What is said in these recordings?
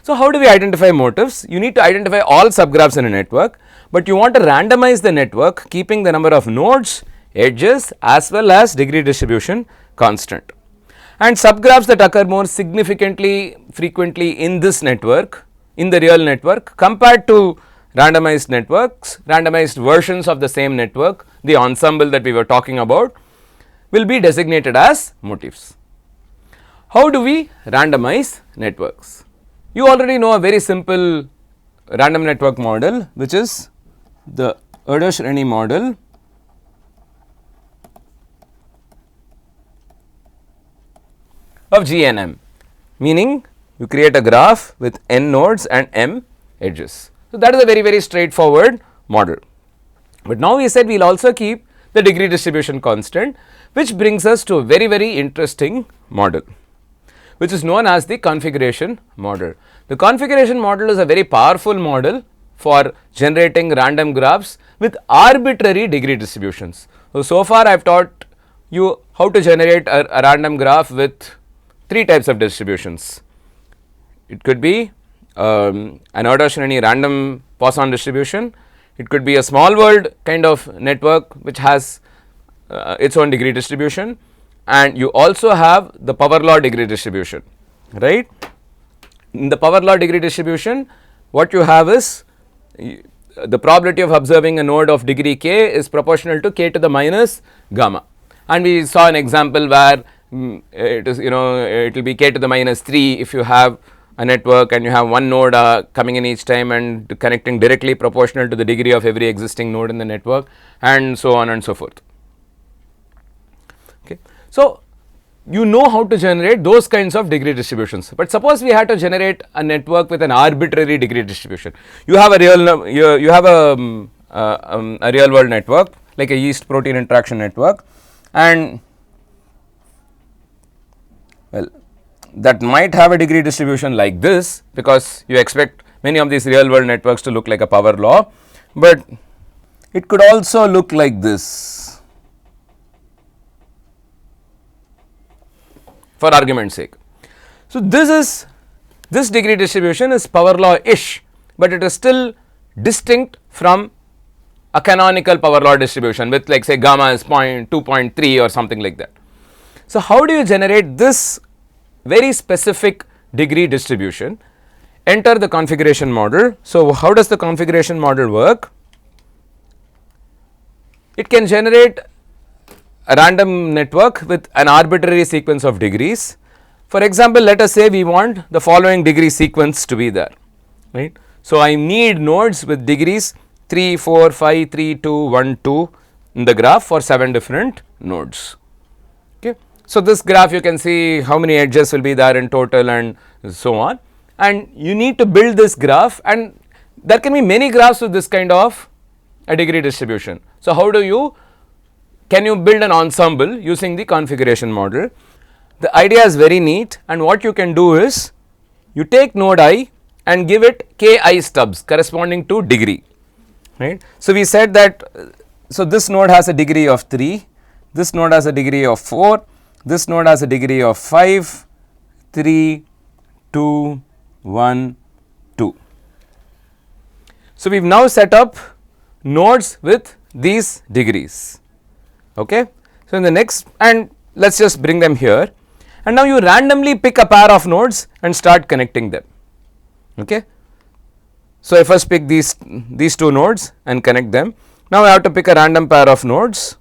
So, how do we identify motifs? You need to identify all subgraphs in a network, but you want to randomize the network keeping the number of nodes, edges as well as degree distribution constant. And subgraphs that occur more significantly frequently in this network, in the real network, compared to randomized networks, randomized versions of the same network, the ensemble that we were talking about, will be designated as motifs. How do we randomize networks? You already know a very simple random network model, which is the Erdos-Renyi model of GNM, meaning you create a graph with n nodes and m edges. So, that is a very straightforward model, but now we said we will also keep the degree distribution constant, which brings us to a very interesting model, which is known as the configuration model. The configuration model is a very powerful model for generating random graphs with arbitrary degree distributions. So far I have taught you how to generate a random graph with 3 types of distributions. It could be an Erdos-Renyi random Poisson distribution, it could be a small world kind of network which has its own degree distribution, and you also have the power law degree distribution, right. In the power law degree distribution, what you have is the probability of observing a node of degree k is proportional to k to the minus gamma, and we saw an example where it is, it will be k to the minus 3 if you have a network and you have one node coming in each time and connecting directly proportional to the degree of every existing node in the network, and so on and so forth. Okay. So, you know how to generate those kinds of degree distributions, but suppose we had to generate a network with an arbitrary degree distribution. You have a real world network like a yeast protein interaction network, and well, that might have a degree distribution like this, because you expect many of these real world networks to look like a power law, but it could also look like this, for argument's sake. So, this degree distribution is power law ish, but it is still distinct from a canonical power law distribution with, like, say, gamma is 2.3 or something like that. So, how do you generate this very specific degree distribution? Enter the configuration model. So, how does the configuration model work? It can generate a random network with an arbitrary sequence of degrees. For example, let us say we want the following degree sequence to be there, right. So, I need nodes with degrees 3, 4, 5, 3, 2, 1, 2 in the graph for 7 different nodes. Okay. So, this graph you can see how many edges will be there in total and so on, and you need to build this graph, and there can be many graphs with this kind of a degree distribution. So, how do you can you build an ensemble using the configuration model? The idea is very neat, and what you can do is you take node I and give it ki stubs corresponding to degree, right. So, we said that so this node has a degree of 3, this node has a degree of 4, this node has a degree of 5, 3, 2, 1, 2. So, we have now set up nodes with these degrees. Okay. So, in the next, and let us just bring them here, and now you randomly pick a pair of nodes and start connecting them. Okay. So, I first pick these 2 nodes and connect them. Now, I have to pick a random pair of nodes,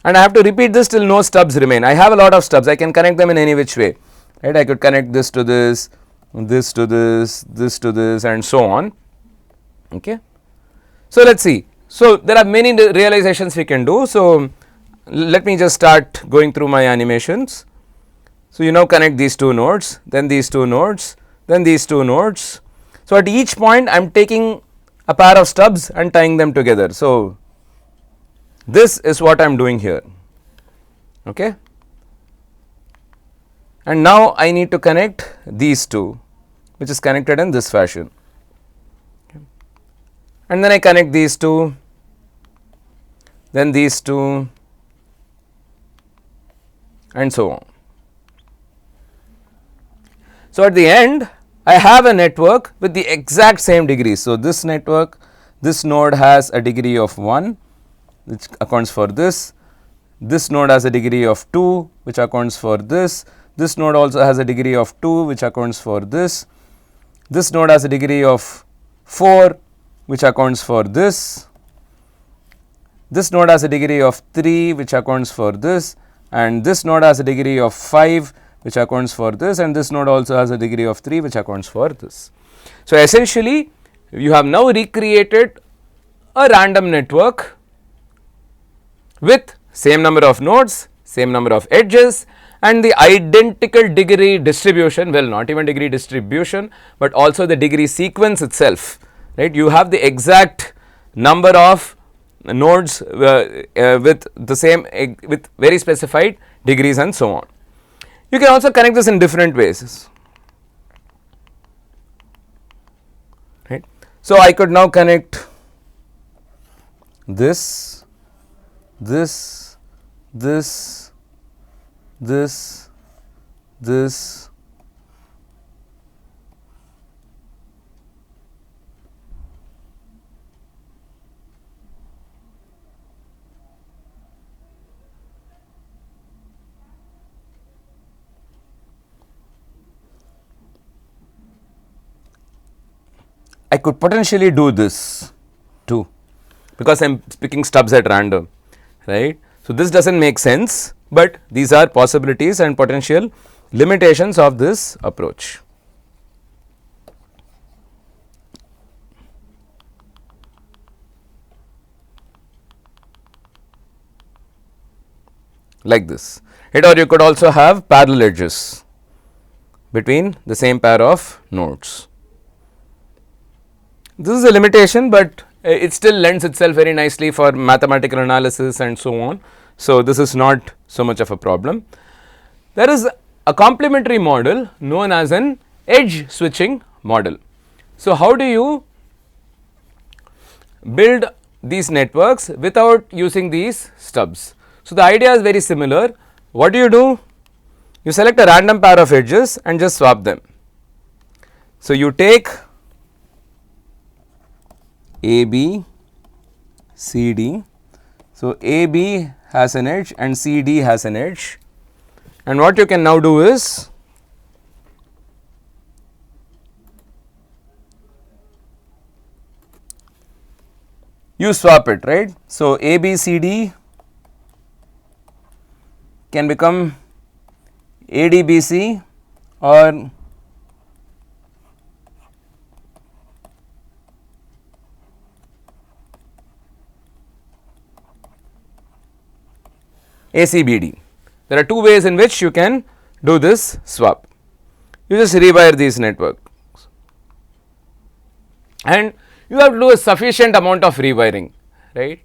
and I have to repeat this till no stubs remain. I have a lot of stubs, I can connect them in any which way, right. I could connect this to this, this to this, this to this, and so on. Okay. So, let us see. So, there are many realizations we can do. So, let me just start going through my animations. So, you now connect these 2 nodes, then these 2 nodes, then these 2 nodes. So, at each point I am taking a pair of stubs and tying them together. So, this is what I am doing here. Okay. And now I need to connect these 2, which is connected in this fashion. Okay. And then I connect these 2, then these 2, and so on. So, at the end I have a network with the exact same degree. So, this network, this node has a degree of 1, which accounts for this. This node has a degree of 2, which accounts for this. This node also has a degree of 2, which accounts for this. This node has a degree of 4, which accounts for this. This node has a degree of 3, which accounts for this, and this node has a degree of 5, which accounts for this, and this node also has a degree of 3, which accounts for this. So, essentially you have now recreated a random network with same number of nodes, same number of edges, and the identical degree distribution, well, not even degree distribution, but also the degree sequence itself, right. You have the exact number of nodes with the same with very specified degrees and so on. You can also connect this in different ways, right. So, I could now connect this, this, this, this, this, I could potentially do this too, because I am picking stubs at random, right. So, this does not make sense, but these are possibilities and potential limitations of this approach. Like this, right, or you could also have parallel edges between the same pair of nodes. This is a limitation, but it still lends itself very nicely for mathematical analysis and so on. So, this is not so much of a problem. There is a complementary model known as an edge switching model. So, how do you build these networks without using these stubs? So, the idea is very similar. What do? You select a random pair of edges and just swap them. So, you take AB, CD. So, AB has an edge and CD has an edge, and what you can now do is you swap it, right. So, ABCD can become ADBC or ACBD. There are two ways in which you can do this swap. You just rewire these networks, and you have to do a sufficient amount of rewiring, right.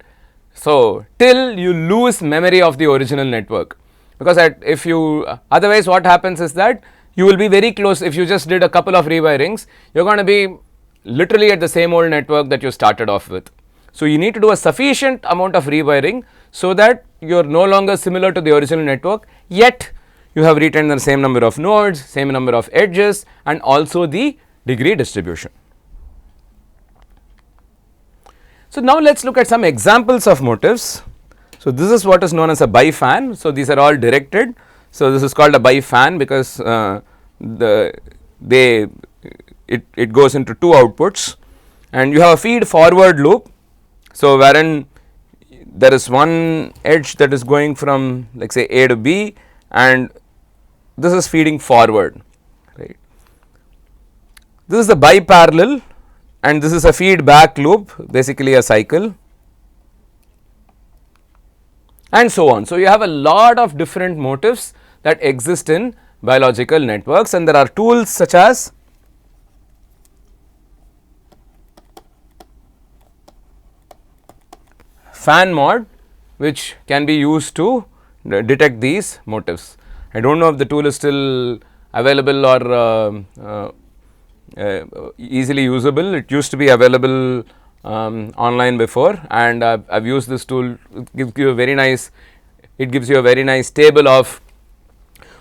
So, till you lose memory of the original network, because if you otherwise what happens is that you will be very close. If you just did a couple of rewirings, you are going to be literally at the same old network that you started off with. So, you need to do a sufficient amount of rewiring, so that you are no longer similar to the original network, yet you have retained the same number of nodes, same number of edges, and also the degree distribution. So, now let us look at some examples of motifs. So, this is what is known as a bifan. So, these are all directed. So, this is called a bifan because it goes into two outputs, and you have a feed forward loop. So, wherein there is one edge that is going from, like say, A to B, and this is feeding forward, right. This is the biparallel, and this is a feedback loop, basically a cycle, and so on. So, you have a lot of different motifs that exist in biological networks, and there are tools such as fan mod, which can be used to detect these motifs. I do not know if the tool is still available or easily usable. It used to be available online before, and I have used this tool. It gives you a very nice table of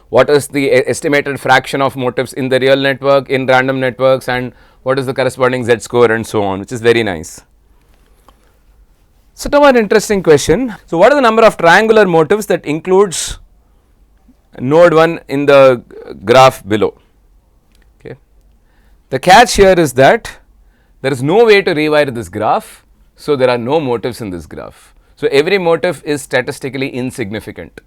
what is the estimated fraction of motifs in the real network, in random networks, and what is the corresponding Z score and so on, which is very nice. So, now an interesting question. So, what is the number of triangular motifs that includes node 1 in the graph below? Okay. The catch here is that there is no way to rewire this graph, so there are no motifs in this graph. So, every motif is statistically insignificant.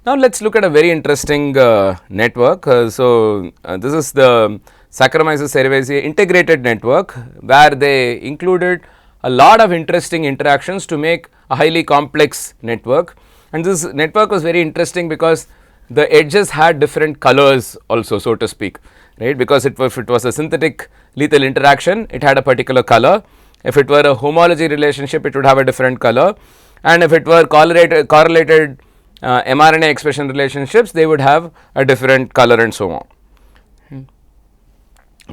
Now, let us look at a very interesting network. This is the Saccharomyces cerevisiae integrated network, where they included a lot of interesting interactions to make a highly complex network. And this network was very interesting because the edges had different colors also, so to speak, right, because if it was a synthetic lethal interaction, it had a particular color. If it were a homology relationship, it would have a different color, and if it were correlated mRNA expression relationships, they would have a different color and so on.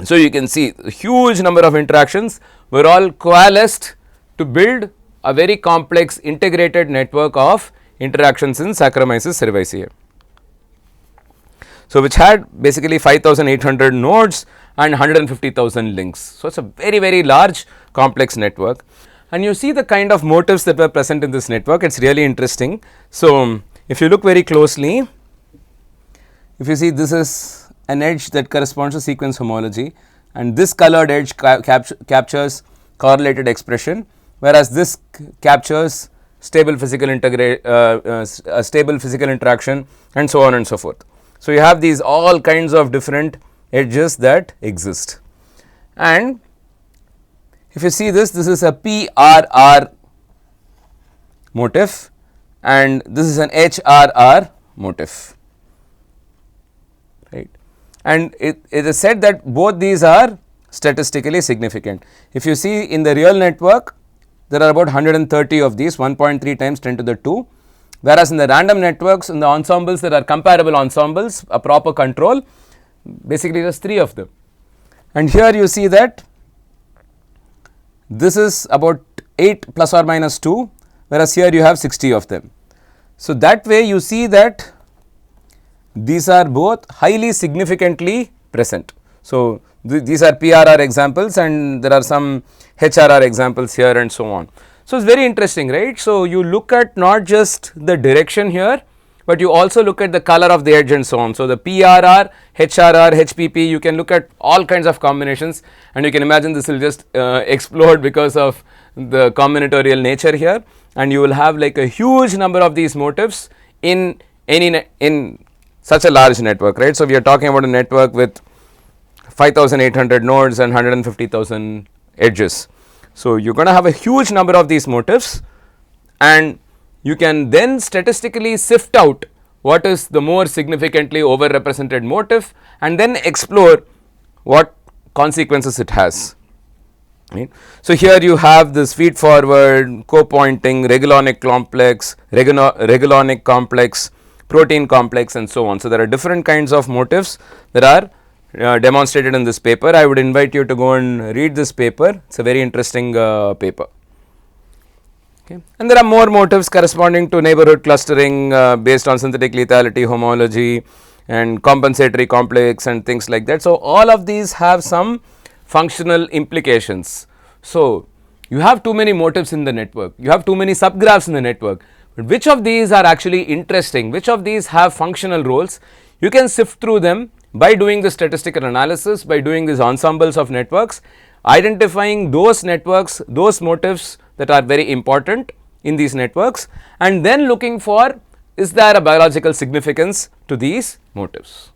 So, you can see a huge number of interactions were all coalesced to build a very complex integrated network of interactions in Saccharomyces cerevisiae. So, which had basically 5,800 nodes and 150,000 links. So, it is a very large complex network, and you see the kind of motifs that were present in this network. It is really interesting. So, if you look very closely, if you see, this is an edge that corresponds to sequence homology, and this colored edge captures correlated expression, whereas this captures stable physical interaction and so on and so forth. So, you have these all kinds of different edges that exist, and if you see this is a PRR motif and this is an HRR motif, right, and it is said that both these are statistically significant. If you see in the real network, there are about 130 of these, 1.3 times 10 to the 2, whereas in the random networks, in the ensembles, there are comparable ensembles, a proper control, basically just 3 of them. And here you see that this is about 8 plus or minus 2, whereas here you have 60 of them. So, that way you see that these are both highly significantly present. So, these are PRR examples and there are some HRR examples here and so on. So, it is very interesting, right. So, you look at not just the direction here, but you also look at the color of the edge and so on. So, the PRR, HRR, HPP, you can look at all kinds of combinations, and you can imagine this will just explode because of the combinatorial nature here, and you will have like a huge number of these motifs in such a large network, right. So, we are talking about a network with 5,800 nodes and 150,000 edges. So, you are going to have a huge number of these motifs, and you can then statistically sift out what is the more significantly overrepresented motif and then explore what consequences it has. Right. So, here you have this feed forward, co-pointing, regulonic complex, protein complex and so on. So, there are different kinds of motifs that are demonstrated in this paper. I would invite you to go and read this paper. It is a very interesting paper. Okay. And there are more motifs corresponding to neighborhood clustering based on synthetic lethality, homology and compensatory complex and things like that. So, all of these have some functional implications. So, you have too many motifs in the network, you have too many subgraphs in the network, but which of these are actually interesting, which of these have functional roles, you can sift through them by doing the statistical analysis, by doing these ensembles of networks, identifying those networks, those motifs that are very important in these networks, and then looking for, is there a biological significance to these motifs.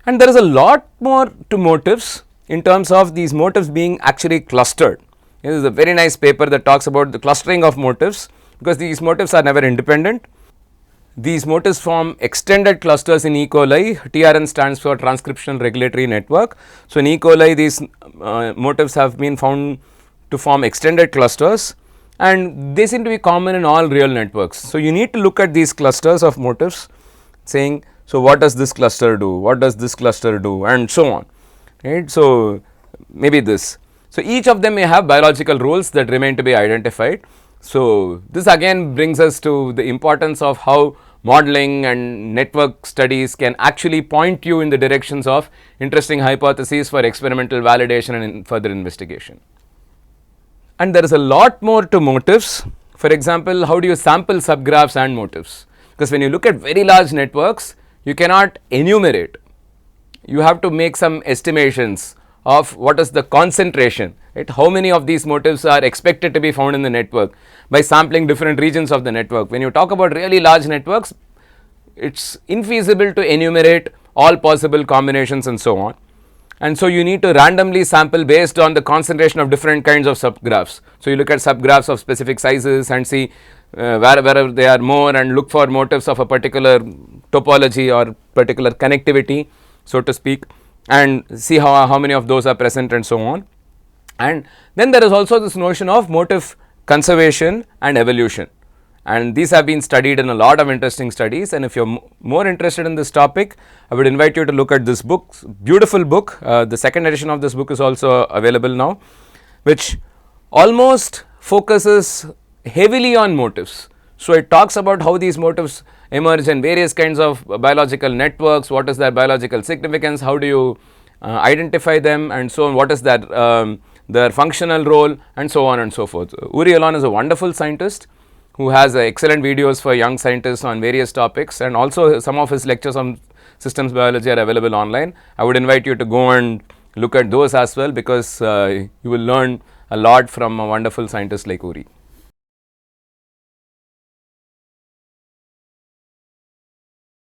And there is a lot more to motifs in terms of these motifs being actually clustered. This is a very nice paper that talks about the clustering of motifs, because these motifs are never independent. These motifs form extended clusters in E. coli. TRN stands for transcriptional regulatory network. So, in E. coli these motifs have been found to form extended clusters, and they seem to be common in all real networks. So, you need to look at these clusters of motifs saying, so what does this cluster do, what does this cluster do and so on, right. So, maybe this. So, each of them may have biological roles that remain to be identified. So, this again brings us to the importance of how modeling and network studies can actually point you in the directions of interesting hypotheses for experimental validation and further investigation. And there is a lot more to motifs. For example, how do you sample subgraphs and motifs? Because when you look at very large networks, you cannot enumerate. You have to make some estimations of what is the concentration, right? How many of these motifs are expected to be found in the network by sampling different regions of the network. When you talk about really large networks, it's infeasible to enumerate all possible combinations and so on. And so you need to randomly sample based on the concentration of different kinds of subgraphs. So you look at subgraphs of specific sizes and see wherever they are more, and look for motifs of a particular topology or particular connectivity, so to speak, and see how many of those are present and so on. And then there is also this notion of motif conservation and evolution, and these have been studied in a lot of interesting studies. And if you are more interested in this topic, I would invite you to look at this book, beautiful book. The second edition of this book is also available now, which almost focuses heavily on motifs. So it talks about how these motifs emerge in various kinds of biological networks, what is their biological significance, how do you identify them, and so on, what is their functional role, and so on and so forth. Uri Alon is a wonderful scientist who has excellent videos for young scientists on various topics, and also some of his lectures on systems biology are available online. I would invite you to go and look at those as well, because you will learn a lot from a wonderful scientist like Uri.